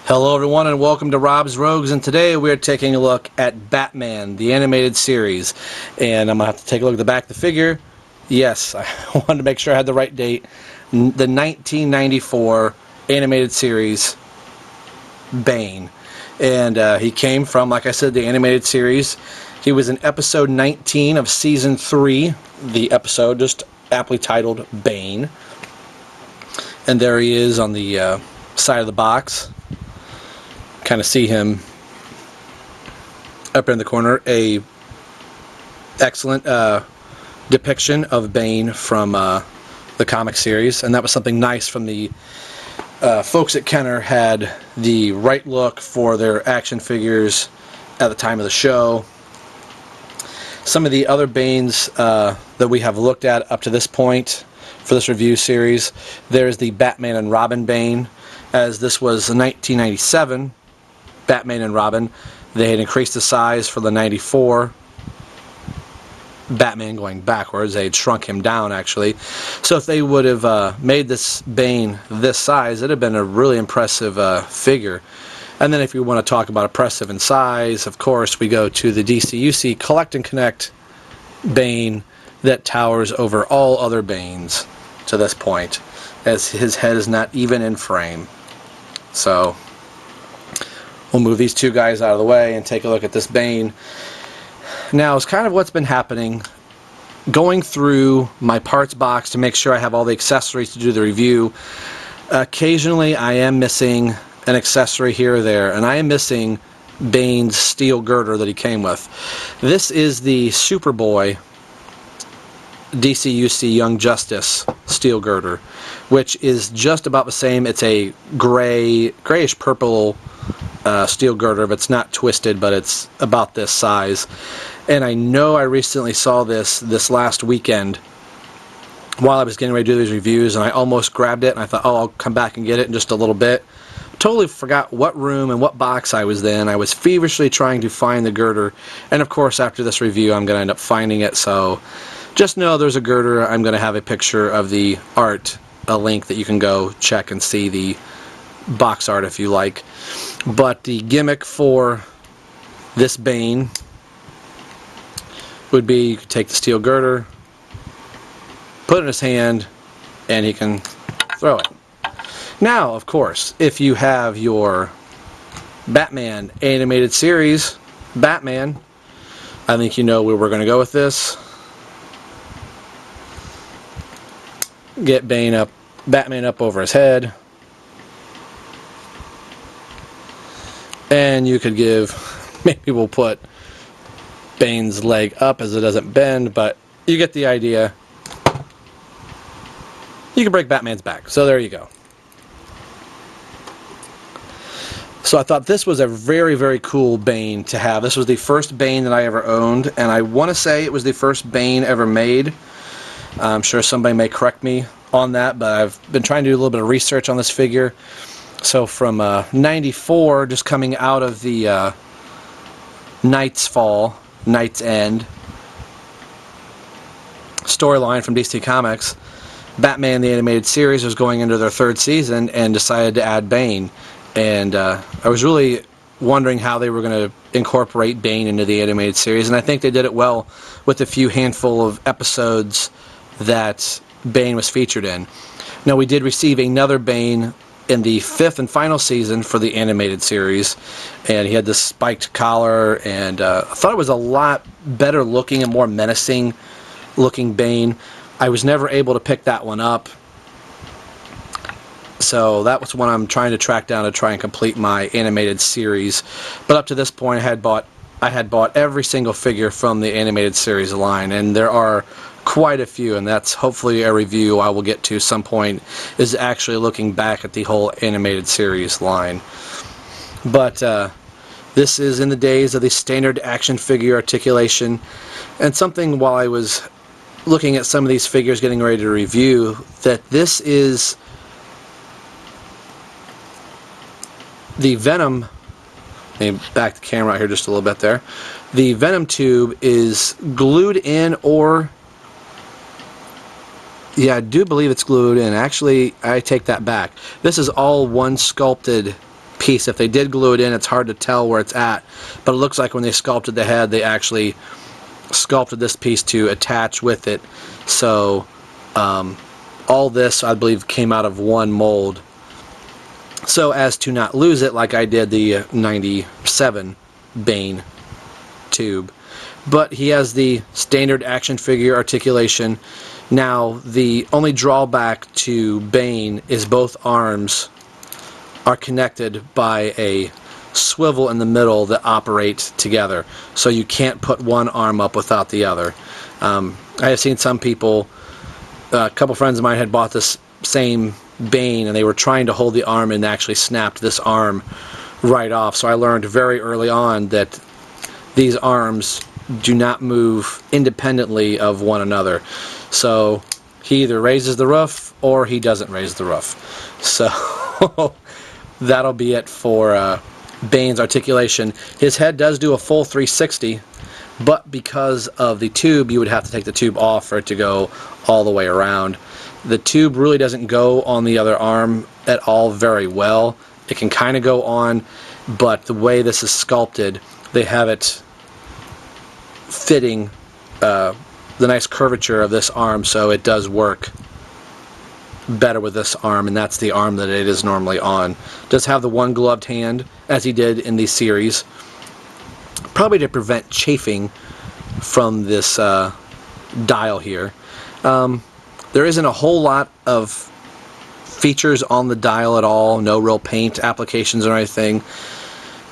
Hello everyone and welcome to Rob's Rogues, and today we're taking a look at Batman, the animated series. And I'm going to have to take a look at the back of the figure. Yes, I wanted to make sure I had the right date. The 1994 animated series, Bane. And he came from, like I said, the animated series. He was in episode 19 of season 3, the episode just aptly titled Bane. And there he is on the side of the box. Kind of see him up in the corner. A excellent depiction of Bane from the comic series, and that was something nice from the folks at Kenner. Had the right look for their action figures at the time of the show. Some of the other Banes that we have looked at up to this point for this review series, there's the Batman and Robin Bane, as this was 1997 Batman and Robin. They had increased the size for the 94 Batman going backwards. They had shrunk him down, actually. So if they would have made this Bane this size, it would have been a really impressive figure. And then if you want to talk about impressive in size, of course, we go to the DCUC Collect and Connect Bane that towers over all other Banes to this point, as his head is not even in frame. So we'll move these two guys out of the way and take a look at this Bane. Now, it's kind of what's been happening. Going through my parts box to make sure I have all the accessories to do the review, occasionally I am missing an accessory here or there, and I am missing Bane's steel girder that he came with. This is the Superboy DCUC Young Justice steel girder, which is just about the same. It's a grayish purple steel girder, but it's not twisted, but it's about this size. And I know I recently saw this last weekend while I was getting ready to do these reviews, and I almost grabbed it, and I thought, oh, I'll come back and get it in just a little bit. Totally forgot what room and what box I was in. I was feverishly trying to find the girder, and of course after this review I'm going to end up finding it. So just know there's a girder. I'm going to have a picture of the art, a link that you can go check and see the box art if you like. But the gimmick for this Bane would be you could take the steel girder, put it in his hand, and he can throw it. Now, of course, if you have your Batman animated series, Batman, I think you know where we're going to go with this. Get Batman up over his head. And you could maybe we'll put Bane's leg up as it doesn't bend, but you get the idea. You can break Batman's back, so there you go. So I thought this was a very, very cool Bane to have. This was the first Bane that I ever owned, and I want to say it was the first Bane ever made. I'm sure somebody may correct me on that, but I've been trying to do a little bit of research on this figure. So from 94, just coming out of the Knight's End storyline from DC Comics, Batman the Animated Series was going into their 3rd season and decided to add Bane. And I was really wondering how they were going to incorporate Bane into the animated series, and I think they did it well with a few handful of episodes that Bane was featured in. Now, we did receive another Bane in the 5th and final season for the animated series, and he had this spiked collar, and I thought it was a lot better looking and more menacing looking Bane. I was never able to pick that one up, so that was one I'm trying to track down to try and complete my animated series. But up to this point I had bought every single figure from the animated series line, and there are quite a few, and that's hopefully a review I will get to some point, is actually looking back at the whole animated series line. But this is in the days of the standard action figure articulation, and something while I was looking at some of these figures getting ready to review, that this is the Venom. Let me back the camera out here just a little bit there. The Venom tube is glued in, or yeah, I do believe it's glued in. Actually, I take that back. This is all one sculpted piece. If they did glue it in, it's hard to tell where it's at, but it looks like when they sculpted the head, they actually sculpted this piece to attach with it. So all this, I believe, came out of one mold, so as to not lose it like I did the 97 Bane tube. But he has the standard action figure articulation. Now, the only drawback to Bane is both arms are connected by a swivel in the middle that operate together, so you can't put one arm up without the other. I have seen some people, a couple friends of mine had bought this same Bane and they were trying to hold the arm and actually snapped this arm right off. So I learned very early on that these arms do not move independently of one another. So he either raises the roof or he doesn't raise the roof. So that'll be it for Bane's articulation. His head does do a full 360, but because of the tube, you would have to take the tube off for it to go all the way around. The tube really doesn't go on the other arm at all very well. It can kind of go on, but the way this is sculpted, they have it fitting the nice curvature of this arm, so it does work better with this arm, and that's the arm that it is normally on. Does have the one gloved hand, as he did in the series, probably to prevent chafing from this dial here. There isn't a whole lot of features on the dial at all, no real paint applications or anything,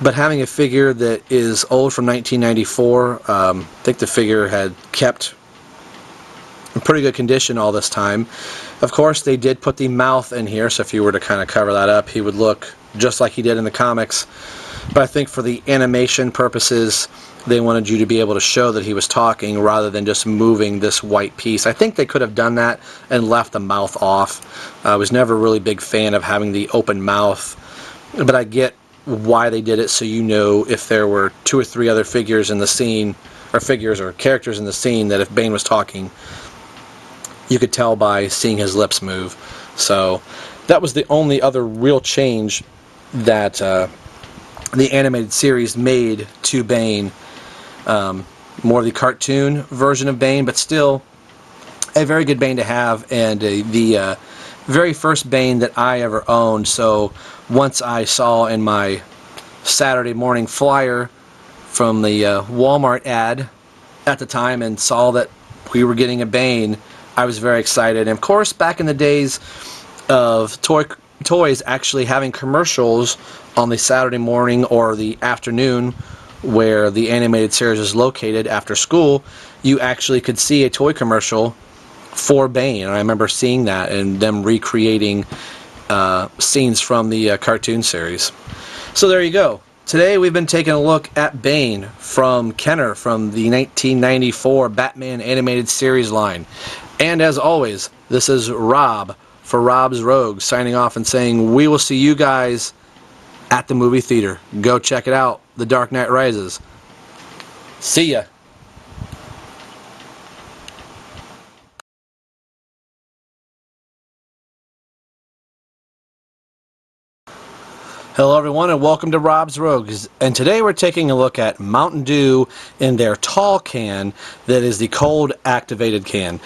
but having a figure that is old from 1994, I think the figure had kept in pretty good condition all this time. Of course, they did put the mouth in here, so if you were to kind of cover that up, he would look just like he did in the comics. But I think for the animation purposes, they wanted you to be able to show that he was talking rather than just moving this white piece. I think they could have done that and left the mouth off. I was never a really big fan of having the open mouth, but I get why they did it, so you know if there were 2 or 3 other figures in the scene, or figures or characters in the scene, that if Bane was talking, you could tell by seeing his lips move. So that was the only other real change that the animated series made to Bane. More of the cartoon version of Bane, but still a very good Bane to have, and the very first Bane that I ever owned. So once I saw in my Saturday morning flyer from the Walmart ad at the time and saw that we were getting a Bane, I was very excited. And of course, back in the days of toys actually having commercials on the Saturday morning or the afternoon where the animated series is located after school, you actually could see a toy commercial for Bane. And I remember seeing that and them recreating scenes from the cartoon series. So there you go. Today we've been taking a look at Bane from Kenner from the 1994 Batman animated series line. And as always, this is Rob for Rob's Rogues signing off and saying we will see you guys at the movie theater. Go check it out. The Dark Knight Rises. See ya. Hello everyone and welcome to Rob's Rogues, and today we're taking a look at Mountain Dew in their tall can that is the cold activated can.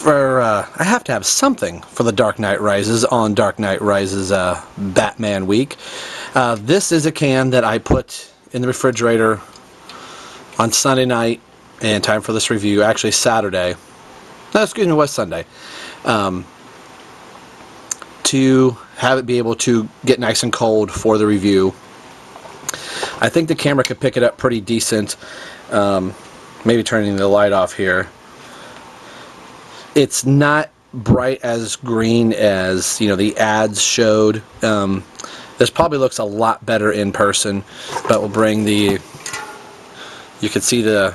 I have to have something for the Dark Knight Rises on Dark Knight Rises Batman week. This is a can that I put in the refrigerator on Sunday night, and time for this review, actually Saturday. No, excuse me, it was Sunday. To have it be able to get nice and cold for the review. I think the camera could pick it up pretty decent. Maybe turning the light off here. It's not bright as green as the ads showed. This probably looks a lot better in person, but we'll bring you can see the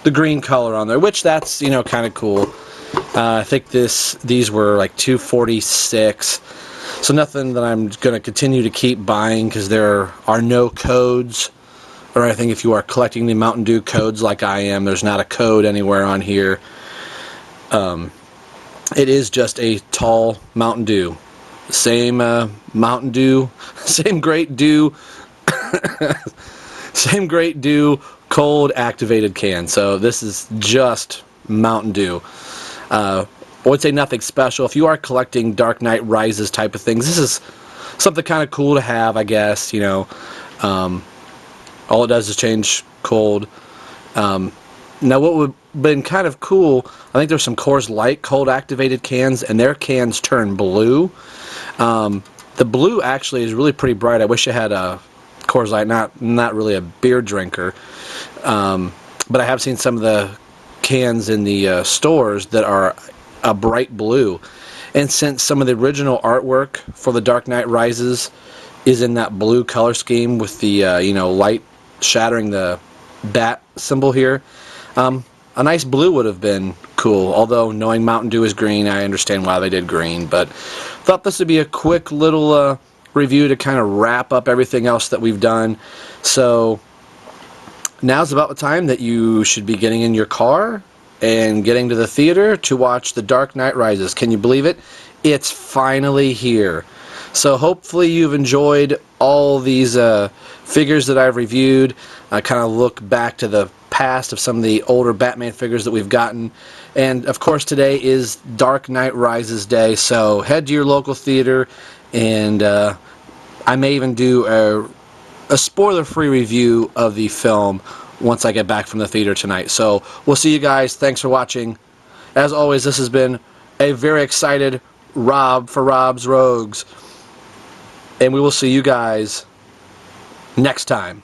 green color on there, which that's kind of cool. I think these were like $2.46, so nothing that I'm going to continue to keep buying because there are no codes or anything. If you are collecting the Mountain Dew codes like I am, there's not a code anywhere on here. It is just a tall Mountain Dew. Same Mountain Dew, same Great Dew, same Great Dew cold activated can. So this is just Mountain Dew. I would say nothing special. If you are collecting Dark Knight Rises type of things, this is something kind of cool to have, I guess. You know, all it does is change cold. Now, what would have been kind of cool, I think there's some Coors Light cold activated cans, and their cans turn blue. The blue actually is really pretty bright. I wish I had a Coors Light, not really a beer drinker, but I have seen some of the cans in the stores that are a bright blue. And since some of the original artwork for the Dark Knight Rises is in that blue color scheme with the you know, light shattering the bat symbol here, a nice blue would have been cool. Although knowing Mountain Dew is green, I understand why they did green. But thought this would be a quick little review to kind of wrap up everything else that we've done. So now's about the time that you should be getting in your car and getting to the theater to watch The Dark Knight Rises. Can you believe it? It's finally here. So hopefully you've enjoyed all these figures that I've reviewed. I kind of look back to the past of some of the older Batman figures that we've gotten. And of course today is Dark Knight Rises Day, so head to your local theater, and I may even do a spoiler-free review of the film once I get back from the theater tonight. So we'll see you guys. Thanks for watching. As always, this has been a very excited Rob for Rob's Rogues, and we will see you guys next time.